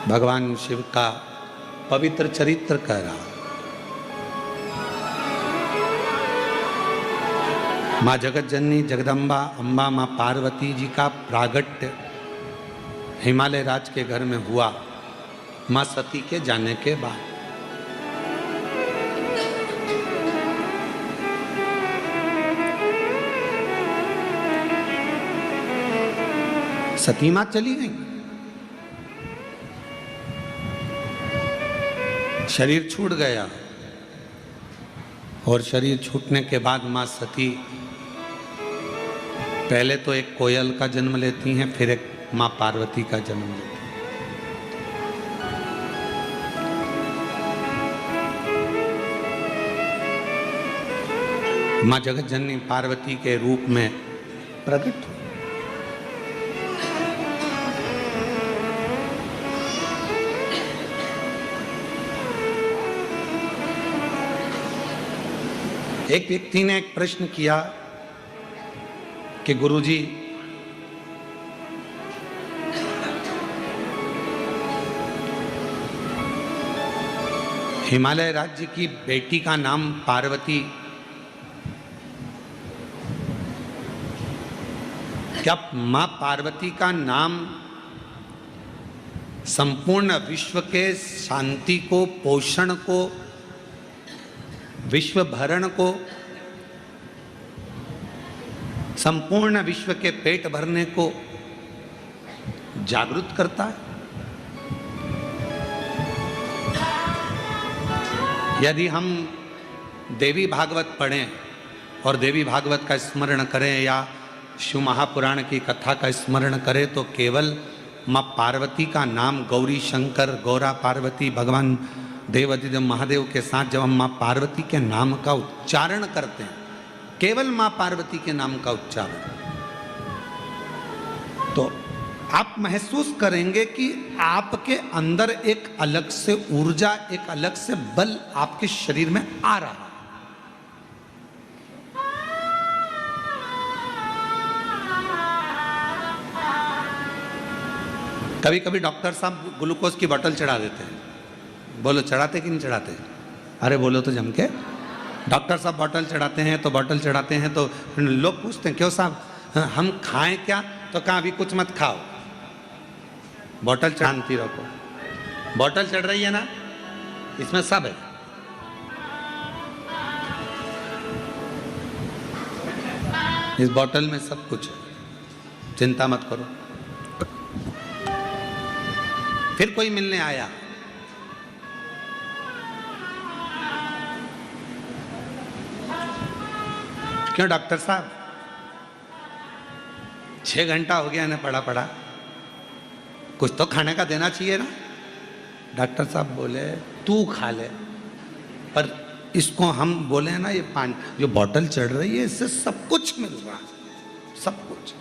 भगवान शिव का पवित्र चरित्र कह रहा। माँ जगत जननी जगदम्बा अम्बा माँ पार्वती जी का प्रागट्य हिमालय राज के घर में हुआ माँ सती के जाने के बाद। सती माँ चली गई, शरीर छूट गया और शरीर छूटने के बाद माँ सती पहले तो एक कोयल का जन्म लेती हैं, फिर एक माँ पार्वती का जन्म लेती हैं। माँ जगत जननी पार्वती के रूप में प्रकट हुई। एक व्यक्ति ने एक प्रश्न किया कि गुरुजी, हिमालय राज्य की बेटी का नाम पार्वती, क्या मां पार्वती का नाम संपूर्ण विश्व के शांति को, पोषण को, विश्व भरण को, संपूर्ण विश्व के पेट भरने को जागृत करता है? यदि हम देवी भागवत पढ़ें और देवी भागवत का स्मरण करें या शिव महापुराण की कथा का स्मरण करें तो केवल माँ पार्वती का नाम, गौरी शंकर, गौरा पार्वती, भगवान देवाधिदेव महादेव के साथ जब हम माँ पार्वती के नाम का उच्चारण करते हैं, केवल माँ पार्वती के नाम का उच्चारण, तो आप महसूस करेंगे कि आपके अंदर एक अलग से ऊर्जा, एक अलग से बल आपके शरीर में आ रहा है। कभी कभी डॉक्टर साहब ग्लूकोज की बोतल चढ़ा देते हैं। बोलो चढ़ाते कि नहीं चढ़ाते? अरे बोलो तो जम के। डॉक्टर साहब बोतल चढ़ाते हैं तो लोग पूछते हैं क्यों साहब हम खाएं क्या? तो कहा अभी कुछ मत खाओ, बोतल चढ़ाती रखो। बोतल चढ़ रही है ना, इसमें सब है। इस बोतल में सब कुछ है, चिंता मत करो। फिर कोई मिलने आया, क्यों डॉक्टर साहब 6 घंटा हो गया ना पड़ा, कुछ तो खाने का देना चाहिए ना। डॉक्टर साहब बोले तू खा ले, पर इसको हम बोले ना, ये पानी जो बोतल चढ़ रही है इससे सब कुछ मिल रहा है, सब कुछ।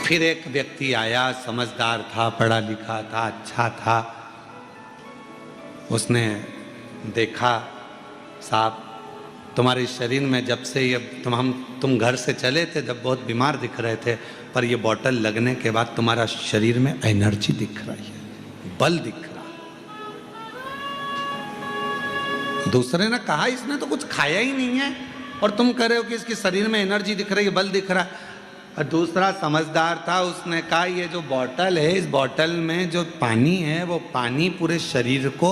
फिर एक व्यक्ति आया, समझदार था, पढ़ा लिखा था, अच्छा था। उसने देखा साहब तुम्हारे शरीर में जब से ये तुम घर से चले थे जब बहुत बीमार दिख रहे थे, पर ये बोतल लगने के बाद तुम्हारा शरीर में एनर्जी दिख रही है, बल दिख रहा। दूसरे ने कहा इसने तो कुछ खाया ही नहीं है और तुम कह रहे हो कि इसके शरीर में एनर्जी दिख रही है, बल दिख रहा है। और दूसरा समझदार था, उसने कहा ये जो बोतल है, इस बोतल में जो पानी है वो पानी पूरे शरीर को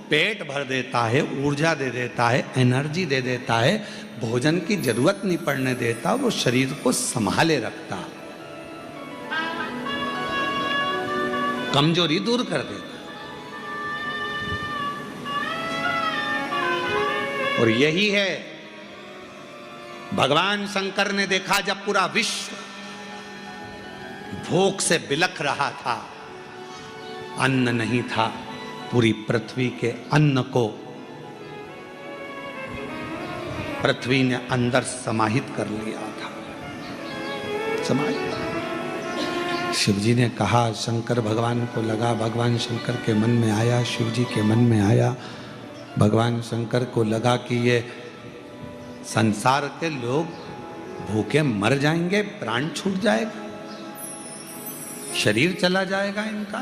पेट भर देता है, ऊर्जा दे देता है, एनर्जी दे देता है, भोजन की जरूरत नहीं पड़ने देता, वो शरीर को संभाले रखता, कमजोरी दूर कर देता। और यही है भगवान शंकर ने देखा जब पूरा विश्व भूख से बिलख रहा था, अन्न नहीं था, पूरी पृथ्वी के अन्न को पृथ्वी ने अंदर समाहित कर लिया था, समाहित। शिव जी ने कहा, शंकर भगवान को लगा, भगवान शंकर के मन में आया, शिव जी के मन में आया। भगवान शंकर को लगा कि ये संसार के लोग भूखे मर जाएंगे, प्राण छूट जाएगा, शरीर चला जाएगा इनका।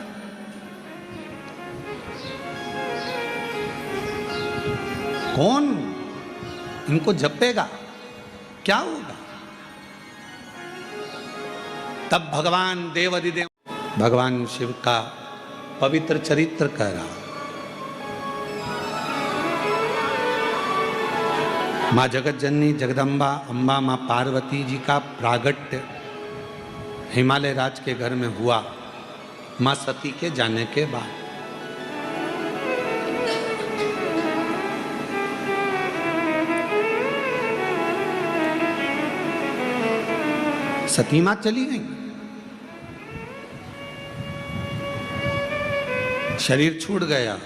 कौन इनको जपेगा, क्या होगा? तब भगवान देवाधिदेव भगवान शिव का पवित्र चरित्र कह रहा, माँ जगत जननी जगदम्बा अम्बा माँ पार्वती जी का प्रागट्य हिमालय राज के घर में हुआ माँ सती के जाने के बाद। सती माँ चली गई, शरीर छूट गया,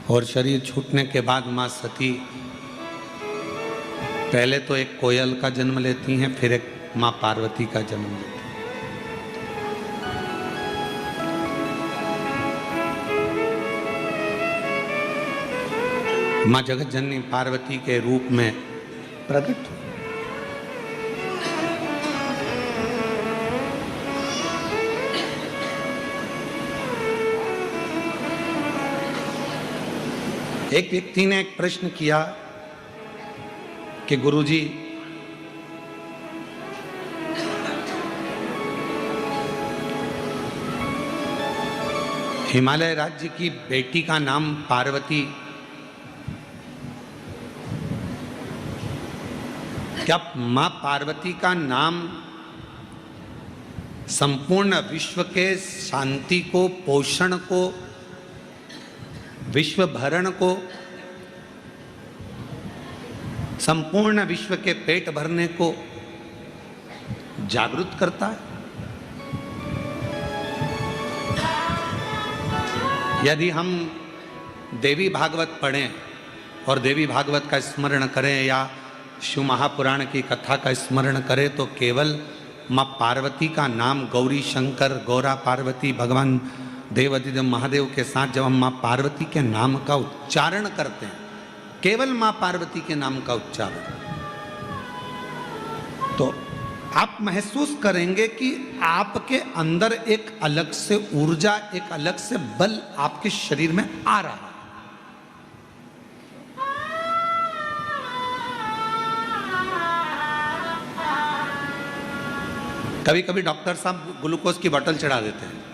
और शरीर छूटने के बाद माँ सती पहले तो एक कोयल का जन्म लेती हैं, फिर एक माँ पार्वती का जन्म लेती हैं। माँ जगत जननी पार्वती के रूप में प्रकट हुई। एक व्यक्ति ने एक प्रश्न किया कि गुरुजी, हिमालय राज्य की बेटी का नाम पार्वती, क्या मां पार्वती का नाम संपूर्ण विश्व के शांति को, पोषण को, विश्व भरण को, संपूर्ण विश्व के पेट भरने को जागृत करता है? यदि हम देवी भागवत पढ़ें और देवी भागवत का स्मरण करें या शिव महापुराण की कथा का स्मरण करें तो केवल माँ पार्वती का नाम, गौरी शंकर, गौरा पार्वती, भगवान देवाधिदेव महादेव के साथ जब हम माँ पार्वती के नाम का उच्चारण करते हैं, केवल माँ पार्वती के नाम का उच्चारण, तो आप महसूस करेंगे कि आपके अंदर एक अलग से ऊर्जा, एक अलग से बल आपके शरीर में आ रहा है। कभी कभी डॉक्टर साहब ग्लूकोज की बोतल चढ़ा देते हैं,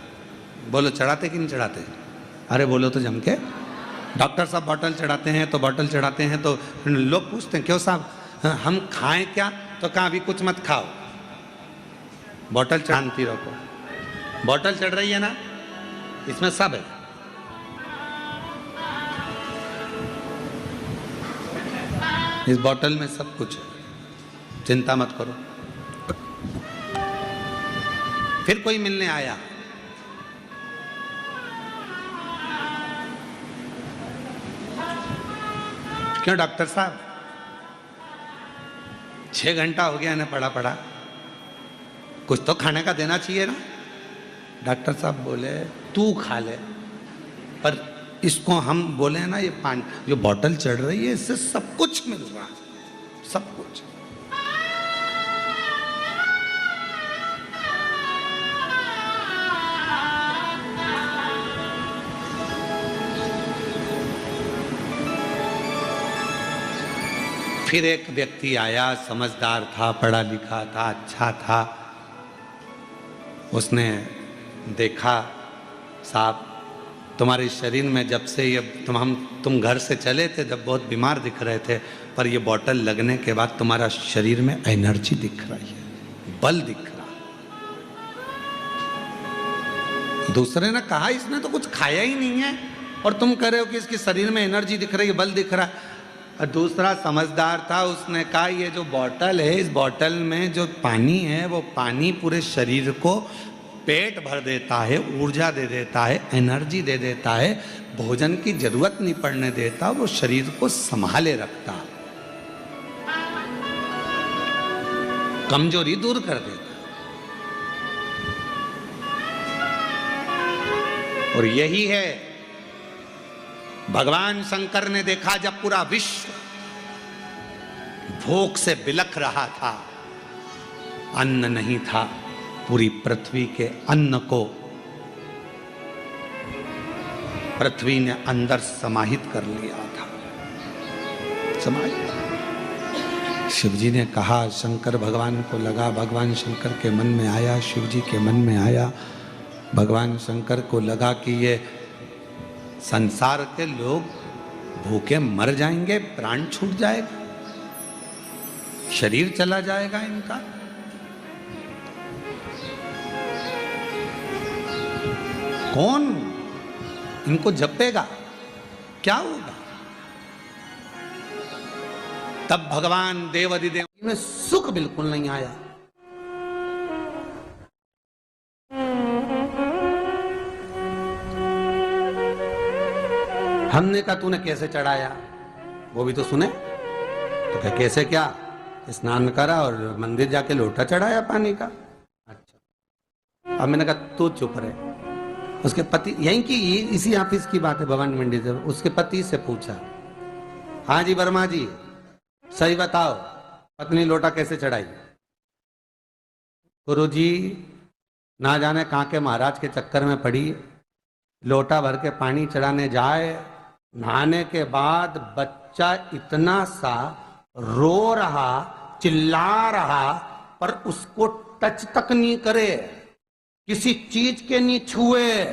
बोलो चढ़ाते कि नहीं चढ़ाते? अरे बोलो तो जम के। डॉक्टर साहब बोतल चढ़ाते हैं तो बोतल चढ़ाते हैं तो लोग पूछते हैं क्यों साहब हम खाएं क्या? तो कहा अभी कुछ मत खाओ, बोतल चढ़ाती रखो। बोतल चढ़ रही है ना, इसमें सब है। इस बोतल में सब कुछ है, चिंता मत करो। फिर कोई मिलने आया, क्यों डॉक्टर साहब 6 घंटा हो गया ना पड़ा पड़ा, कुछ तो खाने का देना चाहिए ना। डॉक्टर साहब बोले तू खा ले, पर इसको हम बोले ना, ये पानी जो बोतल चढ़ रही है इससे सब कुछ मिल रहा है, सब कुछ। फिर एक व्यक्ति आया, समझदार था, पढ़ा लिखा था, अच्छा था। उसने देखा साहब तुम्हारे शरीर में जब से ये तुम घर से चले थे जब बहुत बीमार दिख रहे थे, पर ये बोतल लगने के बाद तुम्हारा शरीर में एनर्जी दिख रही है, बल दिख रहा। दूसरे ने कहा इसने तो कुछ खाया ही नहीं है और तुम कह रहे हो कि इसके शरीर में एनर्जी दिख रही है, बल दिख रहा है। और दूसरा समझदार था, उसने कहा ये जो बोतल है, इस बोतल में जो पानी है वो पानी पूरे शरीर को पेट भर देता है, ऊर्जा दे देता है, एनर्जी दे देता है, भोजन की जरूरत नहीं पड़ने देता, वो शरीर को संभाले रखता, कमजोरी दूर कर देता। और यही है भगवान शंकर ने देखा जब पूरा विश्व भूख से बिलख रहा था, अन्न नहीं था, पूरी पृथ्वी के अन्न को पृथ्वी ने अंदर समाहित कर लिया था। समाहित। शिव जी ने कहा, शंकर भगवान को लगा, भगवान शंकर के मन में आया, शिव जी के मन में आया, भगवान शंकर को लगा कि ये संसार के लोग भूखे मर जाएंगे, प्राण छूट जाएगा, शरीर चला जाएगा इनका। कौन इनको जपेगा, क्या होगा? तब भगवान देवाधिदेव में सुख बिल्कुल नहीं आया। हमने कहा तूने कैसे चढ़ाया, वो भी तो सुने। तो क्या कैसे, क्या स्नान करा और मंदिर जाके लोटा चढ़ाया पानी का। अच्छा, अब मैंने कहा तू चुप रहे। उसके पति, यहीं की इसी ऑफिस की बात है, भवानी मंडी से, उसके पति से पूछा, हाँ जी वर्मा जी सही बताओ, पत्नी लोटा कैसे चढ़ाई? गुरुजी ना जाने कहाँ के महाराज के चक्कर में पड़ी, लोटा भर के पानी चढ़ाने जाए, नहाने के बाद बच्चा इतना सा रो रहा, चिल्ला रहा, पर उसको टच तक नहीं करे, किसी चीज के नहीं छुए,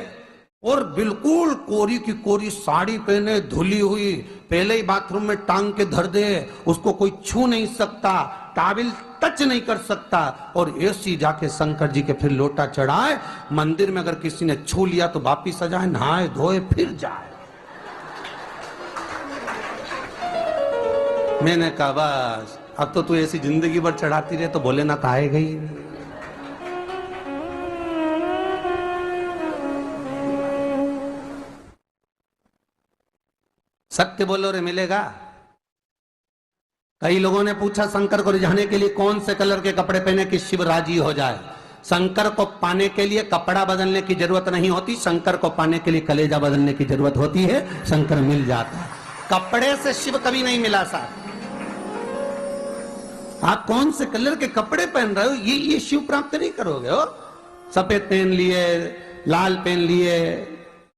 और बिल्कुल कोरी की कोरी साड़ी पहने, धुली हुई, पहले ही बाथरूम में टांग के धर दे, उसको कोई छू नहीं सकता, टाविल टच नहीं कर सकता, और ऐसी जाके शंकर जी के फिर लोटा चढ़ाए। मंदिर में अगर किसी ने छू लिया तो वापिस आ जाए, नहाए धोए फिर जाए। मैंने कहा बस अब तो तू ऐसी जिंदगी भर चढ़ाती रहे तो भोलेनाथ आएगा ही। सत्य बोलो रे मिलेगा। कई लोगों ने पूछा शंकर को रिझाने के लिए कौन से कलर के कपड़े पहने कि शिव राजी हो जाए। शंकर को पाने के लिए कपड़ा बदलने की जरूरत नहीं होती, शंकर को पाने के लिए कलेजा बदलने की जरूरत होती है, शंकर मिल जाता है। कपड़े से शिव कभी नहीं मिला साहब। आप कौन से कलर के कपड़े पहन रहे हो, ये शिव प्राप्त नहीं करोगे हो। सफेद पहन लिए, लाल पहन लिए,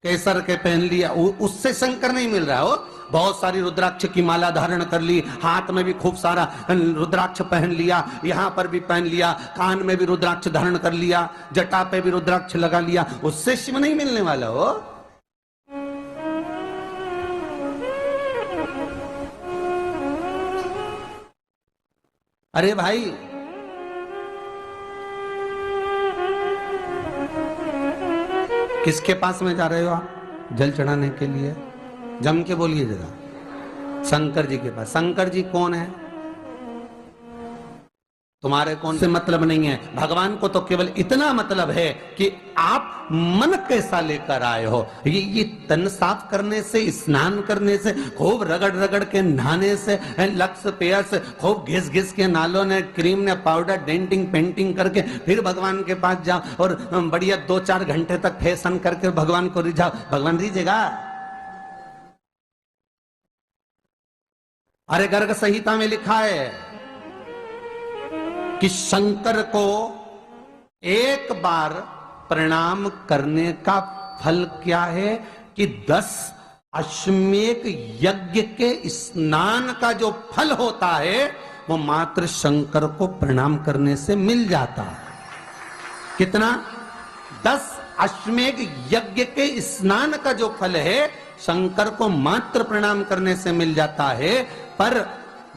केसर के पहन लिया, उससे शंकर नहीं मिल रहा हो। बहुत सारी रुद्राक्ष की माला धारण कर ली, हाथ में भी खूब सारा रुद्राक्ष पहन लिया, यहाँ पर भी पहन लिया, कान में भी रुद्राक्ष धारण कर लिया, जटा पे भी रुद्राक्ष लगा लिया, उससे शिव नहीं मिलने वाला हो। अरे भाई किसके पास में जा रहे हो आप जल चढ़ाने के लिए? जम के बोलिए जरा। शंकर जी के पास। शंकर जी कौन है? तुम्हारे कौन से मतलब नहीं है। भगवान को तो केवल इतना मतलब है कि आप मन कैसा लेकर आए हो। ये तन साफ करने से, स्नान करने से, खूब रगड़ रगड़ के नहाने से, लक्स पेय से, खूब घिस घिस के नालों ने, क्रीम ने, पाउडर, डेंटिंग पेंटिंग करके फिर भगवान के पास जाओ और बढ़िया 2-4 घंटे तक फैशन करके भगवान को रिझाओ। भगवान रिझेगा? अरे गर्ग संहिता में लिखा है कि शंकर को एक बार प्रणाम करने का फल क्या है कि 10 अश्वमेध यज्ञ के स्नान का जो फल होता है वो मात्र शंकर को प्रणाम करने से मिल जाता है। कितना? 10 अश्वमेध यज्ञ के स्नान का जो फल है शंकर को मात्र प्रणाम करने से मिल जाता है। पर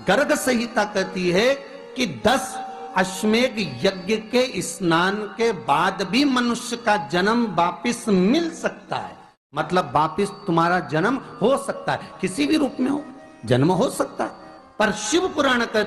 गर्ग संहिता कहती है कि 10 अश्वमेध यज्ञ के स्नान के बाद भी मनुष्य का जन्म वापिस मिल सकता है। मतलब वापिस तुम्हारा जन्म हो सकता है, किसी भी रूप में हो, जन्म हो सकता है। पर शिव पुराण कहते